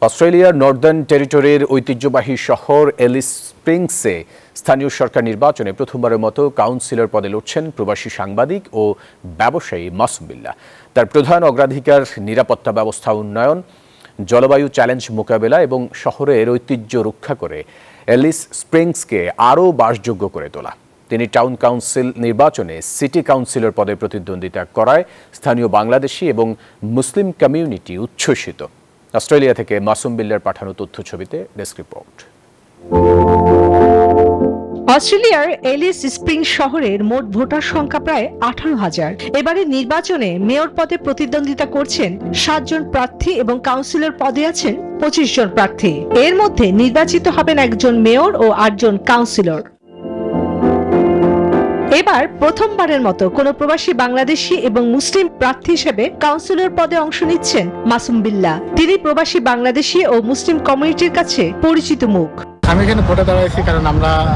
অস্ট্রেলিয়ার নর্দার্ন টেরিটরির ঐতিহ্যবাহী শহর এলিস স্প্রিংসে স্থানীয় সরকার নির্বাচনে প্রথমবারের মতো কাউন্সিলর পদে লড়ছেন প্রবাসী সাংবাদিক ও ব্যবসায়ী মাসুম বিল্লাহ। তার প্রধান অগ্রাধিকার নিরাপত্তা ব্যবস্থা উন্নয়ন, জলবায়ু চ্যালেঞ্জ মোকাবেলা এবং শহরের ঐতিহ্য রক্ষা করে এলিস স্প্রিংসকে আরও বাসযোগ্য করে তোলা। তিনি টাউন কাউন্সিল নির্বাচনে সিটি কাউন্সিলর পদে প্রতিদ্বন্দ্বিতা করায় স্থানীয় বাংলাদেশি এবং মুসলিম কমিউনিটি উচ্ছ্বসিত। অস্ট্রেলিয়া থেকে মাসুম বিল্লার পাঠানো তথ্য ছবিতে ডেস্ক রিপোর্ট। অস্ট্রেলিয়ার এলিস স্প্রিং শহরের মোট ভোটার সংখ্যা প্রায় 18,000। এবারে নির্বাচনে মেয়র পদে প্রতিদ্বন্দ্বিতা করছেন 7 জন প্রার্থী এবং কাউন্সিলর পদে আছেন 25 জন প্রার্থী। এর মধ্যে নির্বাচিত হবেন একজন মেয়র ও 8 জন কাউন্সিলর। এবার প্রথমবারের মতো কোনো প্রবাসী বাংলাদেশি এবং মুসলিম প্রার্থী হিসেবে কাউন্সিলর পদে অংশ নিচ্ছেন মাসুম বিল্লাহ। তিনি প্রবাসী বাংলাদেশি ও মুসলিম কমিউনিটির কাছে পরিচিত মুখ। আমি এখানে ভোটে দাঁড়াইছি কারণ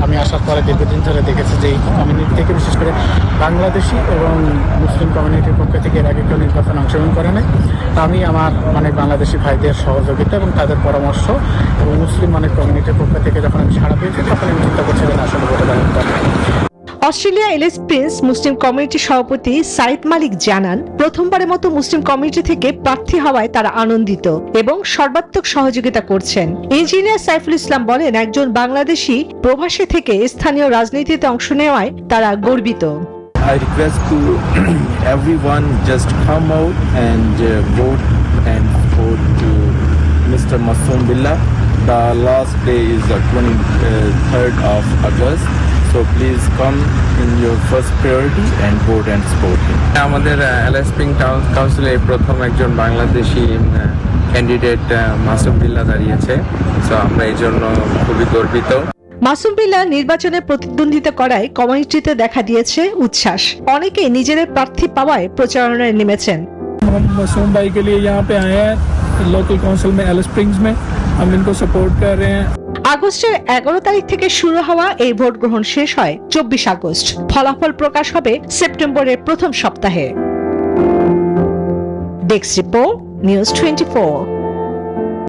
আমি আসার পরে দীর্ঘদিন ধরে দেখেছি যে এই কমিউনিটি থেকে, বিশেষ করে বাংলাদেশি এবং মুসলিম কমিউনিটির পক্ষ থেকে এর আগে কেউ নির্বাচনে অংশগ্রহণ করে নাই। আমি আমার বাংলাদেশি ভাইদের সহযোগিতা এবং তাদের পরামর্শ এবং মুসলিম কমিউনিটির পক্ষ থেকে যখন আমি সাড়া পেয়েছি তখন আমি চিন্তা করছি যে আসলে ভোটে দাঁড়াতে। অস্ট্রেলিয়া এলিস প্রিন্স মুসলিম কমিউনিটির সভাপতি সাইদ মালিক জানান, প্রথমবারের মতো মুসলিম কমিউনিটি থেকে প্রার্থী হওয়ায় তারা আনন্দিত এবং সর্বাত্মক সহযোগিতা করছেন। ইঞ্জিনিয়ার সাইফুল ইসলাম বলেন, একজন বাংলাদেশি প্রবাসী থেকে স্থানীয় রাজনীতিতে অংশ নেওয়ায় তারা গর্বিত। I request to everyone just come out and vote to Mr. Masoom Billah. The last day is the 23rd of August. So please come in your first priority and vote and support him. আমাদের Alice spring town কাউন্সিলে প্রথম একজন Bangladeshi candidate Masum Billah দাঁড়িয়েছে। So আমরা এই জন্য খুবই গর্বিত। মাসুম বিল্লাহ নির্বাচনে প্রতিদ্বন্দ্বিতা করায় কমিউনিটিতে দেখা দিয়েছে উচ্ছ্বাস। অনেকেই নিজেদের প্রার্থী পাওয়ায় প্রচারণায় নেমেছেন। मासूम भाई के लिए यहाँ पे आए हैं लोकल काउंसिल में एलिस स्प्रिंग्स में, हम इनको सपोर्ट कर रहे हैं। আগস্টের 11 তারিখ থেকে শুরু হওয়া এই ভোট গ্রহণ শেষ হয় 24 আগস্ট। ফলাফল প্রকাশ হবে সেপ্টেম্বরের প্রথম সপ্তাহে। Desk report, news 24।